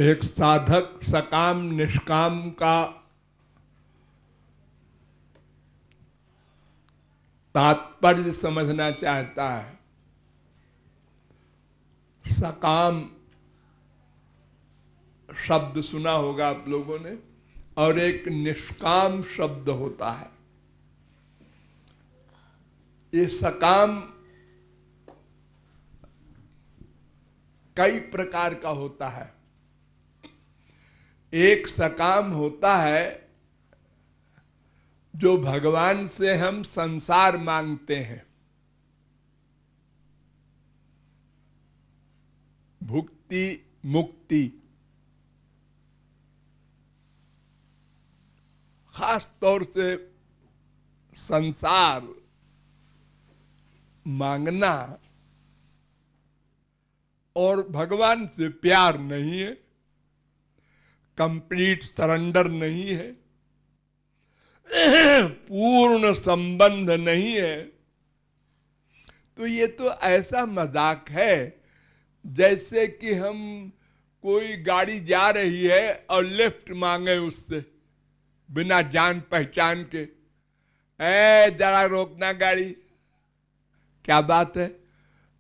एक साधक सकाम निष्काम का तात्पर्य समझना चाहता है। सकाम शब्द सुना होगा आप लोगों ने, और एक निष्काम शब्द होता है। ये सकाम कई प्रकार का होता है। एक सकाम होता है जो भगवान से हम संसार मांगते हैं, भुक्ति मुक्ति। खास तौर से संसार मांगना और भगवान से प्यार नहीं है, कंप्लीट सरेंडर नहीं है, पूर्ण संबंध नहीं है, तो ये तो ऐसा मजाक है जैसे कि हम कोई गाड़ी जा रही है और लिफ्ट मांगे उससे बिना जान पहचान के, जरा रोकना गाड़ी, क्या बात है,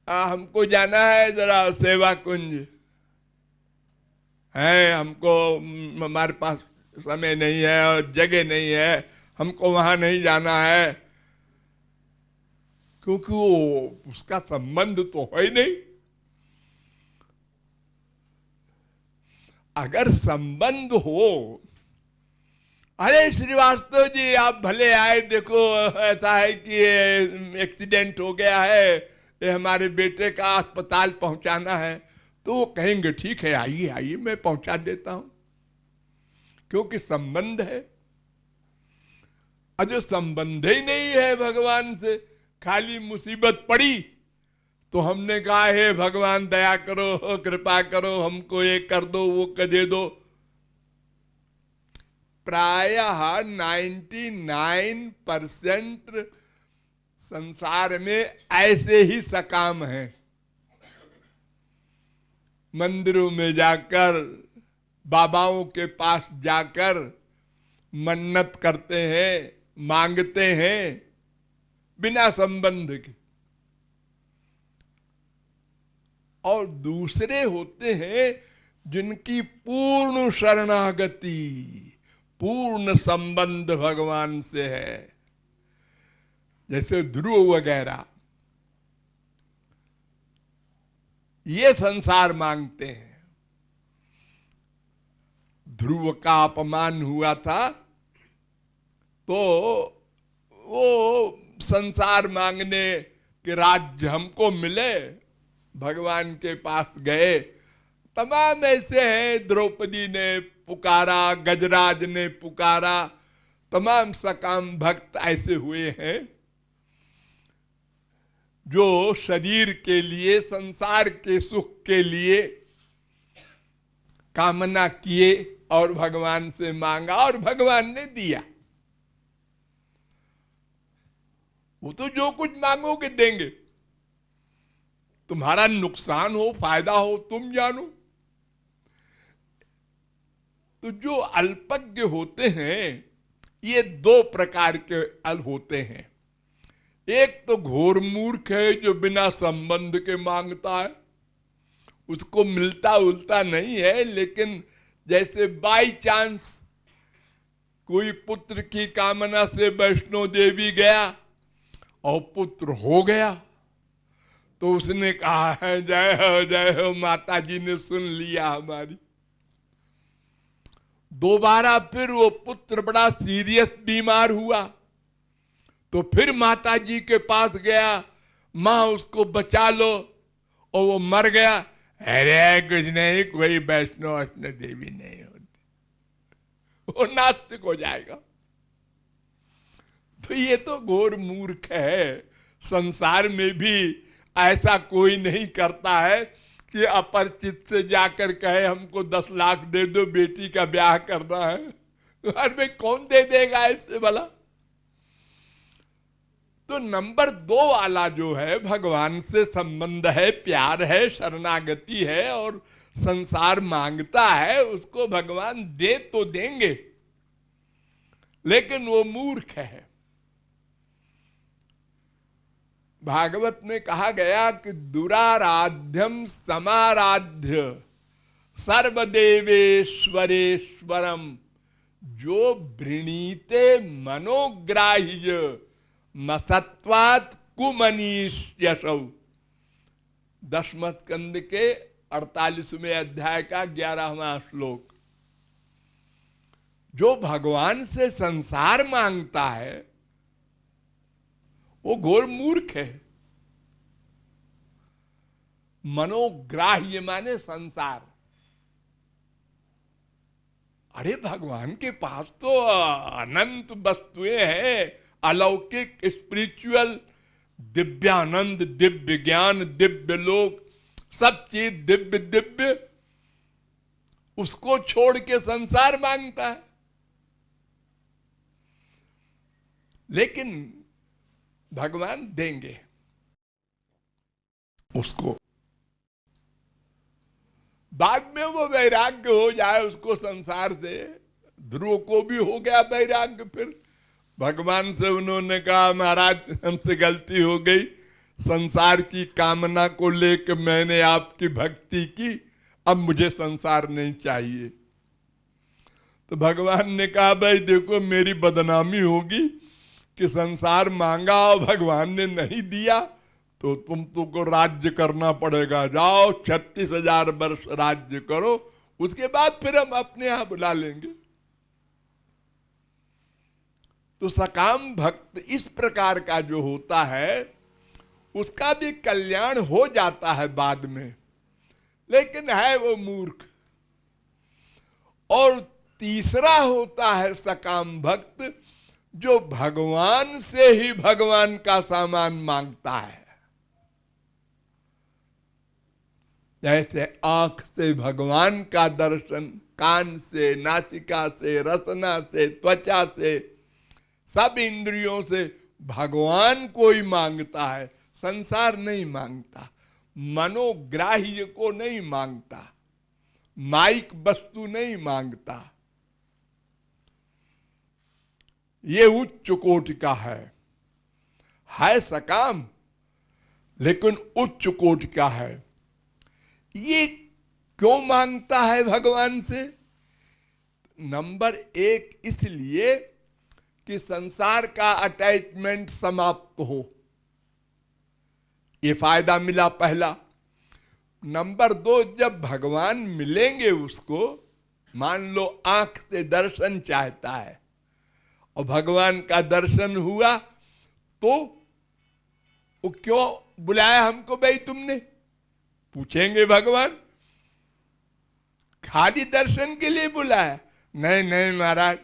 हमको जाना है जरा सेवा कुंज है, हमको हमारे पास समय नहीं है और जगह नहीं है, हमको वहां नहीं जाना है, क्योंकि वो उसका संबंध तो है ही नहीं। अगर संबंध हो, अरे श्रीवास्तव जी आप भले आए, देखो ऐसा है कि एक्सीडेंट हो गया है, ये हमारे बेटे का अस्पताल पहुंचाना है, तो वो कहेंगे ठीक है आइए आइए मैं पहुंचा देता हूं, क्योंकि संबंध है। और जो संबंध ही नहीं है भगवान से, खाली मुसीबत पड़ी तो हमने कहा हे भगवान दया करो, कृपा करो, हमको ये कर दो वो कर दे दो। प्रायः 99% संसार में ऐसे ही सकाम हैं। मंदिरों में जाकर, बाबाओं के पास जाकर मन्नत करते हैं, मांगते हैं बिना संबंध के। और दूसरे होते हैं जिनकी पूर्ण शरणागति, पूर्ण संबंध भगवान से है, जैसे ध्रुव वगैरह, ये संसार मांगते हैं। ध्रुव का अपमान हुआ था तो वो संसार मांगने के राज्य हमको मिले, भगवान के पास गए। तमाम ऐसे हैं, द्रौपदी ने पुकारा, गजराज ने पुकारा, तमाम सकाम भक्त ऐसे हुए हैं जो शरीर के लिए, संसार के सुख के लिए कामना किए और भगवान से मांगा और भगवान ने दिया। वो तो जो कुछ मांगोगे देंगे, तुम्हारा नुकसान हो फायदा हो तुम जानो। तो जो अल्पज्ञ होते हैं ये दो प्रकार के होते हैं। एक तो घोर मूर्ख है जो बिना संबंध के मांगता है, उसको मिलता उलता नहीं है, लेकिन जैसे बाई चांस कोई पुत्र की कामना से वैष्णो देवी गया और पुत्र हो गया, तो उसने कहा है जय हो माता जी ने सुन लिया हमारी। दोबारा फिर वो पुत्र बड़ा सीरियस बीमार हुआ तो फिर माता जी के पास गया, मां उसको बचा लो, और वो मर गया। अरे कुछ नहीं, कोई वैष्णो देवी नहीं होती, वो नास्तिक हो जाएगा। तो ये तो घोर मूर्ख है। संसार में भी ऐसा कोई नहीं करता है कि अपरिचित से जाकर कहे हमको 10 लाख दे दो, बेटी का ब्याह करना है। घर में कौन दे देगा ऐसे भला? तो नंबर 2 वाला जो है, भगवान से संबंध है, प्यार है, शरणागति है और संसार मांगता है, उसको भगवान दे तो देंगे, लेकिन वो मूर्ख है। भागवत में कहा गया कि दुराराध्यम समाराध्य सर्वदेवेश्वरेश्वरम जो वृणीते मनोग्राह्य मसत्वात् कुमनीष्यसौ। 10वें स्कंद के 48वें अध्याय का 11वां श्लोक। जो भगवान से संसार मांगता है वो घोर मूर्ख है। मनोग्राह्य माने संसार। अरे भगवान के पास तो अनंत वस्तुएं हैं, अलौकिक, स्पिरिचुअल, दिव्यानंद, दिव्य ज्ञान, दिव्य लोक, सब चीज दिव्य दिव्य। उसको छोड़ के संसार मांगता है। लेकिन भगवान देंगे उसको। बाद में वो वैराग्य हो जाए उसको संसार से। ध्रुव को भी हो गया वैराग्य। फिर भगवान से उन्होंने कहा, महाराज हमसे गलती हो गई, संसार की कामना को लेकर मैंने आपकी भक्ति की, अब मुझे संसार नहीं चाहिए। तो भगवान ने कहा, भाई देखो मेरी बदनामी होगी कि संसार मांगा और भगवान ने नहीं दिया, तो तुमको राज्य करना पड़ेगा। जाओ 36,000 वर्ष राज्य करो, उसके बाद फिर हम अपने यहां बुला लेंगे। तो सकाम भक्त इस प्रकार का जो होता है उसका भी कल्याण हो जाता है बाद में, लेकिन है वो मूर्ख। और तीसरा होता है सकाम भक्त जो भगवान से ही भगवान का सामान मांगता है। जैसे आंख से भगवान का दर्शन, कान से, नासिका से, रसना से, त्वचा से, सब इंद्रियों से भगवान को ही मांगता है, संसार नहीं मांगता, मनोग्राह्य को नहीं मांगता, माइक वस्तु नहीं मांगता। ये उच्च कोटि का है सकाम, लेकिन उच्च कोटि का है। ये क्यों मांगता है भगवान से? नंबर 1 इसलिए कि संसार का अटैचमेंट समाप्त हो, ये फायदा मिला पहला। नंबर 2, जब भगवान मिलेंगे उसको, मान लो आंख से दर्शन चाहता है और भगवान का दर्शन हुआ, तो वो क्यों बुलाया हमको भाई तुमने? पूछेंगे भगवान। खाली दर्शन के लिए बुलाया? नहीं नहीं महाराज,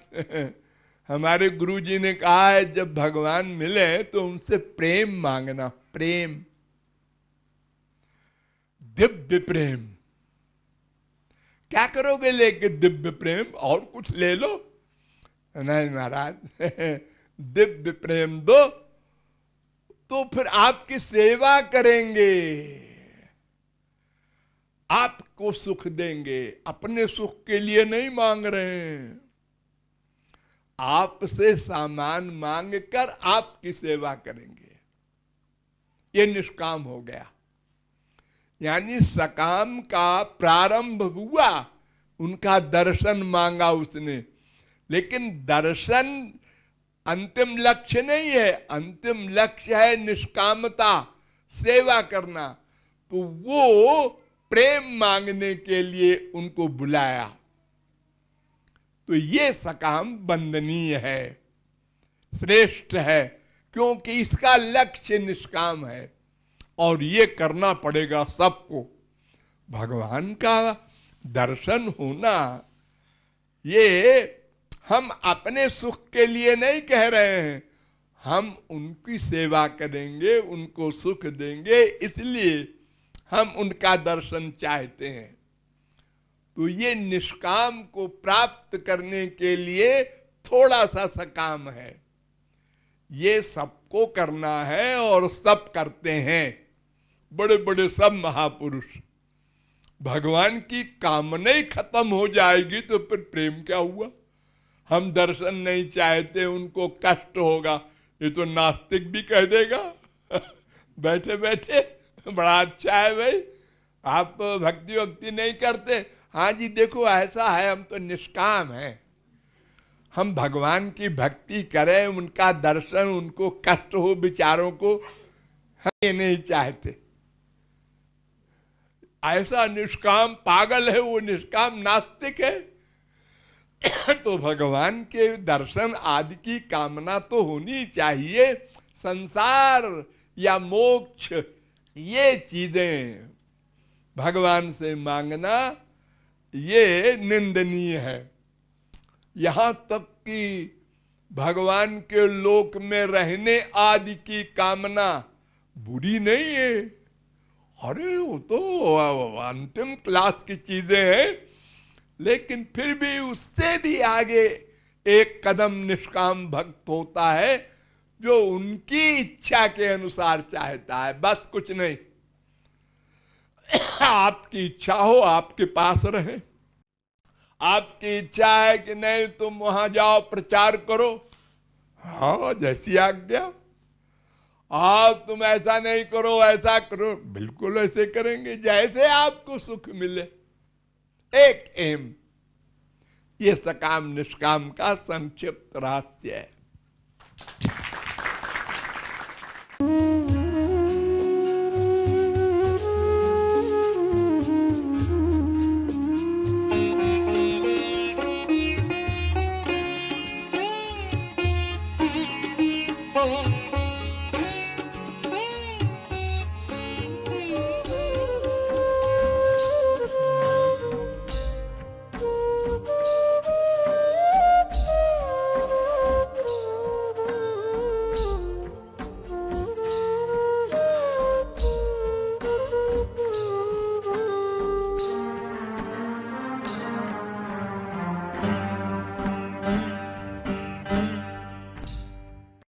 हमारे गुरुजी ने कहा है जब भगवान मिले तो उनसे प्रेम मांगना, प्रेम, दिव्य प्रेम। क्या करोगे लेके दिव्य प्रेम? और कुछ ले लो? नहीं महाराज, दिव्य प्रेम दो तो फिर आपकी सेवा करेंगे, आपको सुख देंगे। अपने सुख के लिए नहीं मांग रहे हैं, आपसे सामान मांग कर आपकी सेवा करेंगे। ये निष्काम हो गया। यानी सकाम का प्रारंभ हुआ, उनका दर्शन मांगा उसने, लेकिन दर्शन अंतिम लक्ष्य नहीं है। अंतिम लक्ष्य है निष्कामता, सेवा करना। तो वो प्रेम मांगने के लिए उनको बुलाया। तो ये सकाम वंदनीय है, श्रेष्ठ है, क्योंकि इसका लक्ष्य निष्काम है और ये करना पड़ेगा सबको। भगवान का दर्शन होना, ये हम अपने सुख के लिए नहीं कह रहे हैं, हम उनकी सेवा करेंगे, उनको सुख देंगे, इसलिए हम उनका दर्शन चाहते हैं। तो ये निष्काम को प्राप्त करने के लिए थोड़ा सा सकाम है। ये सब सबको करना है और सब करते हैं, बड़े बड़े सब महापुरुष। भगवान की कामना ही खत्म हो जाएगी तो फिर प्रेम क्या हुआ? हम दर्शन नहीं चाहते, उनको कष्ट होगा, ये तो नास्तिक भी कह देगा बैठे बैठे बड़ा अच्छा है भाई, आप भक्ति वक्ति नहीं करते। हाँ जी देखो ऐसा है, हम तो निष्काम हैं, हम भगवान की भक्ति करें, उनका दर्शन, उनको कष्ट हो बेचारों को, हम ये नहीं चाहते। ऐसा निष्काम पागल है वो, निष्काम नास्तिक है तो भगवान के दर्शन आदि की कामना तो होनी चाहिए। संसार या मोक्ष ये चीजें भगवान से मांगना ये निंदनीय है। यहां तक कि भगवान के लोक में रहने आदि की कामना बुरी नहीं है। अरे वो तो अंतिम क्लास की चीजें हैं, लेकिन फिर भी उससे भी आगे एक कदम निष्काम भक्त होता है जो उनकी इच्छा के अनुसार चाहता है, बस कुछ नहीं। आपकी इच्छा हो आपके पास रहे, आपकी इच्छा है कि नहीं तुम वहां जाओ प्रचार करो, हाँ जैसी आज्ञा। आप तुम ऐसा नहीं करो ऐसा करो, बिल्कुल ऐसे करेंगे जैसे आपको सुख मिले। एक एम, ये सकाम निष्काम का संक्षिप्त रहस्य है। Oh